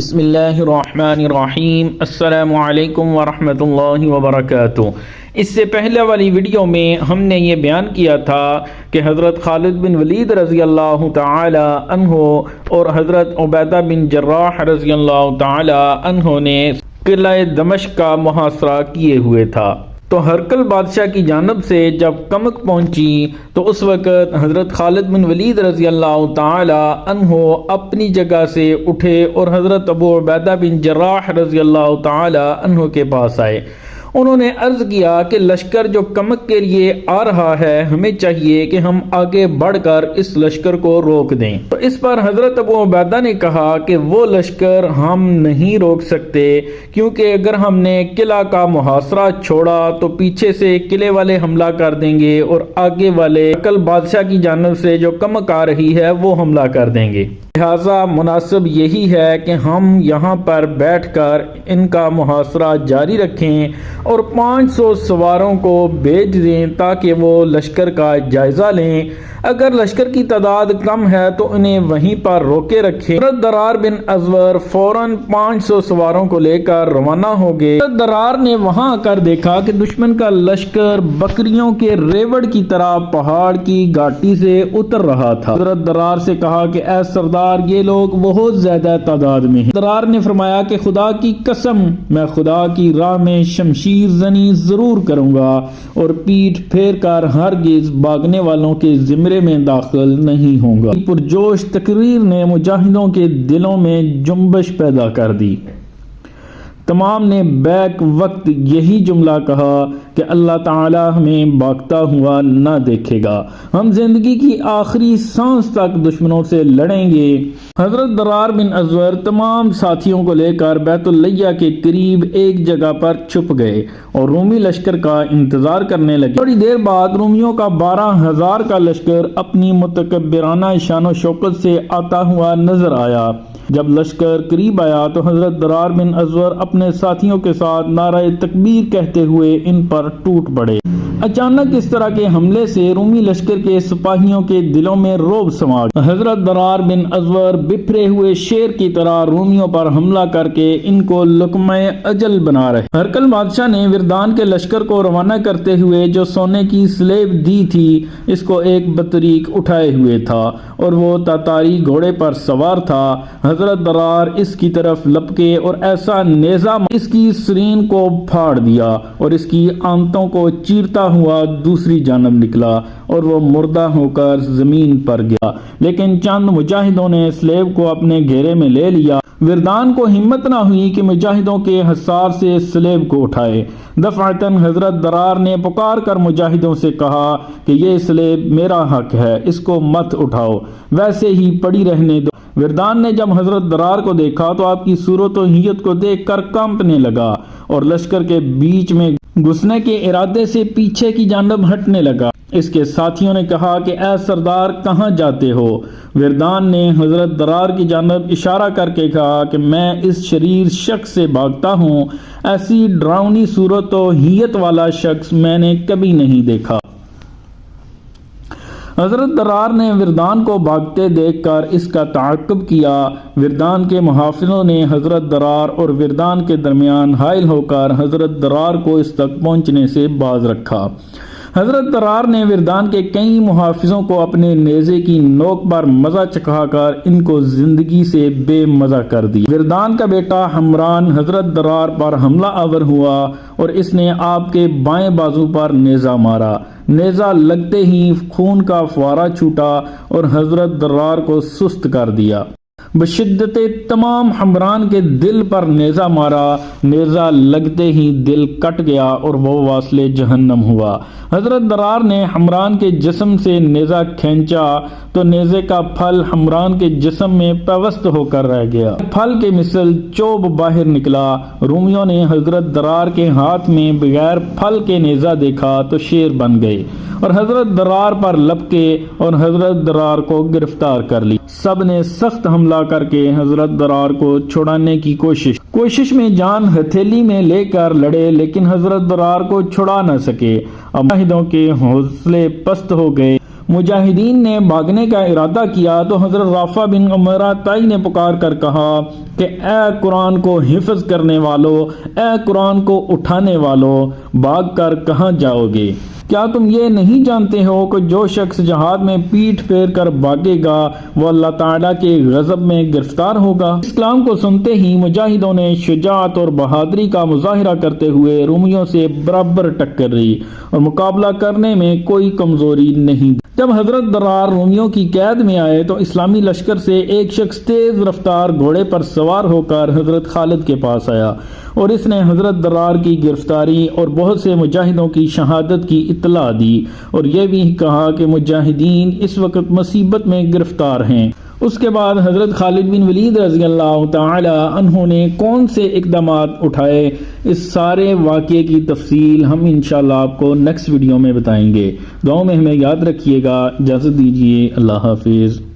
بسم اللہ الرحمن الرحیم۔ السلام علیکم ورحمۃ اللہ وبرکاتہ۔ اس سے پہلے والی ویڈیو میں ہم نے یہ بیان کیا تھا کہ حضرت خالد بن ولید رضی اللہ تعالی عنہ اور حضرت عبیدہ بن جراح رضی اللہ تعالی عنہ نے قلعہ دمشق کا محاصرہ کیے ہوئے تھا، تو ہرقل بادشاہ کی جانب سے جب کمک پہنچی تو اس وقت حضرت خالد بن ولید رضی اللہ تعالی عنہ اپنی جگہ سے اٹھے اور حضرت ابو عبیدہ بن جراح رضی اللہ تعالی عنہ کے پاس آئے۔ انہوں نے عرض کیا کہ لشکر جو کمک کے لیے آ رہا ہے، ہمیں چاہیے کہ ہم آگے بڑھ کر اس لشکر کو روک دیں۔ تو اس پر حضرت ابو عبیدہ نے کہا کہ وہ لشکر ہم نہیں روک سکتے، کیونکہ اگر ہم نے قلعہ کا محاصرہ چھوڑا تو پیچھے سے قلعے والے حملہ کر دیں گے اور آگے والے ہرقل بادشاہ کی جانب سے جو کمک آ رہی ہے وہ حملہ کر دیں گے، لہٰذا مناسب یہی ہے کہ ہم یہاں پر بیٹھ کر ان کا محاصرہ جاری رکھیں اور 500 سواروں کو بھیج دیں تاکہ وہ لشکر کا جائزہ لیں۔ اگر لشکر کی تعداد کم ہے تو انہیں وہیں پر روکے رکھیں۔ حضرت درار بن ازور فوراً 500 سواروں کو لے کر روانہ ہو گئے۔ حضرت درار نے وہاں آ کر دیکھا کہ دشمن کا لشکر بکریوں کے ریوڑ کی طرح پہاڑ کی گھاٹی سے اتر رہا تھا۔ حضرت درار سے کہا کہ اے سردار، یہ لوگ بہت زیادہ تعداد میں ہیں۔ درار نے فرمایا کہ خدا کی قسم، میں خدا کی راہ میں شمشیر زنی ضرور کروں گا اور پیٹھ پھیر کر ہرگز بھاگنے والوں کے زمرے میں داخل نہیں ہوں گا۔ پرجوش تقریر نے مجاہدوں کے دلوں میں جنبش پیدا کر دی۔ تمام نے بیک وقت یہی جملہ کہا کہ اللہ تعالی ہمیں بھاگتا ہوا نہ دیکھے گا، ہم زندگی کی آخری سانس تک دشمنوں سے لڑیں گے۔ حضرت درار بن ازور تمام ساتھیوں کو لے کر بیت اللیہ کے قریب ایک جگہ پر چھپ گئے اور رومی لشکر کا انتظار کرنے لگے۔ تھوڑی دیر بعد رومیوں کا 12,000 کا لشکر اپنی متکبرانہ شان و شوکت سے آتا ہوا نظر آیا۔ جب لشکر قریب آیا تو حضرت درار بن ازور اپنے ساتھیوں کے ساتھ نعرہ تکبیر کہتے ہوئے ان پر ٹوٹ پڑے۔ اچانک اس طرح کے حملے سے رومی لشکر کے سپاہیوں کے دلوں میں رعب سما گیا۔ حضرت درار بن ازور بپھرے ہوئے شیر کی طرح رومیوں پر حملہ کر کے ان کو لقمہ اجل بنا رہے۔ ہرقل بادشاہ نے وردان کے لشکر کو روانہ کرتے ہوئے جو سونے کی سلیب دی تھی، اس کو ایک بطریق اٹھائے ہوئے تھا اور وہ تاتاری گھوڑے پر سوار تھا۔ حضرت درار اس کی طرف لپکے اور ایسا نیزہ اس کی سرین کو پھاڑ دیا اور اس کی آنتوں کو چیرتا ہوا دوسری جانب نکلا اور وہ مردہ ہو کر زمین پر گیا، لیکن چند مجاہدوں نے سلیب کو اپنے گھیرے میں لے لیا۔ وردان کو ہمت نہ ہوئی کہ مجاہدوں کے حصار سے سلیب کو اٹھائے۔ دفعتاً حضرت درار نے پکار کر مجاہدوں سے کہا کہ یہ سلیب میرا حق ہے، اس کو مت اٹھاؤ، ویسے ہی پڑی رہنے دو۔ وردان نے جب حضرت درار کو دیکھا تو آپ کی صورت و حیت کو دیکھ کر کانپنے لگا اور لشکر کے بیچ میں گھسنے کے ارادے سے پیچھے کی جانب ہٹنے لگا۔ اس کے ساتھیوں نے کہا کہ اے سردار، کہاں جاتے ہو؟ وردان نے حضرت درار کی جانب اشارہ کر کے کہا کہ میں اس شریر شخص سے بھاگتا ہوں، ایسی ڈراؤنی صورت و حیت والا شخص میں نے کبھی نہیں دیکھا۔ حضرت درار نے وردان کو بھاگتے دیکھ کر اس کا تعاقب کیا۔ وردان کے محافظوں نے حضرت درار اور وردان کے درمیان حائل ہو کر حضرت درار کو اس تک پہنچنے سے باز رکھا۔ حضرت درار نے وردان کے کئی محافظوں کو اپنے نیزے کی نوک پر مزہ چکھا کر ان کو زندگی سے بے مزہ کر دیا۔ وردان کا بیٹا حمران حضرت درار پر حملہ آور ہوا اور اس نے آپ کے بائیں بازو پر نیزہ مارا۔ نیزہ لگتے ہی خون کا فوارہ چھوٹا اور حضرت درار کو سست کر دیا۔ بشدت تمام حمران کے دل پر نیزہ مارا، نیزہ لگتے ہی دل کٹ گیا اور وہ واصل جہنم ہوا۔ حضرت درار نے حمران کے جسم سے نیزہ کھینچا تو نیزے کا پھل حمران کے جسم میں پیوست ہو کر رہ گیا، پھل کے مثل چوب باہر نکلا۔ رومیوں نے حضرت درار کے ہاتھ میں بغیر پھل کے نیزہ دیکھا تو شیر بن گئے اور حضرت درار پر لپکے اور حضرت درار کو گرفتار کر لی۔ سب نے سخت حملہ کر کے حضرت درار کو چھڑانے کی کوشش میں جان ہتھیلی میں لے کر لڑے، لیکن حضرت درار کو چھڑا نہ سکے۔ اب مجاہدوں کے حوصلے پست ہو گئے۔ مجاہدین نے بھاگنے کا ارادہ کیا تو حضرت رافع بن عمرہ طائی نے پکار کر کہا کہ اے قرآن کو حفظ کرنے والو، اے قرآن کو اٹھانے والو، بھاگ کر کہاں جاؤ گے؟ کیا تم یہ نہیں جانتے ہو کہ جو شخص جہاد میں پیٹھ پھیر کر بھاگے گا وہ اللہ تعالیٰ کے غضب میں گرفتار ہوگا؟ اس کلام کو سنتے ہی مجاہدوں نے شجاعت اور بہادری کا مظاہرہ کرتے ہوئے رومیوں سے برابر ٹکر لی اور مقابلہ کرنے میں کوئی کمزوری نہیں۔ جب حضرت درار رومیوں کی قید میں آئے تو اسلامی لشکر سے ایک شخص تیز رفتار گھوڑے پر سوار ہو کر حضرت خالد کے پاس آیا اور اس نے حضرت درار کی گرفتاری اور بہت سے مجاہدوں کی شہادت کی اطلاع دی اور یہ بھی کہا کہ مجاہدین اس وقت مصیبت میں گرفتار ہیں۔ اس کے بعد حضرت خالد بن ولید رضی اللہ تعالی عنہ نے کون سے اقدامات اٹھائے، اس سارے واقعے کی تفصیل ہم انشاءاللہ آپ کو نیکسٹ ویڈیو میں بتائیں گے۔ دعاؤں میں ہمیں یاد رکھیے گا۔ اجازت دیجیے، اللہ حافظ۔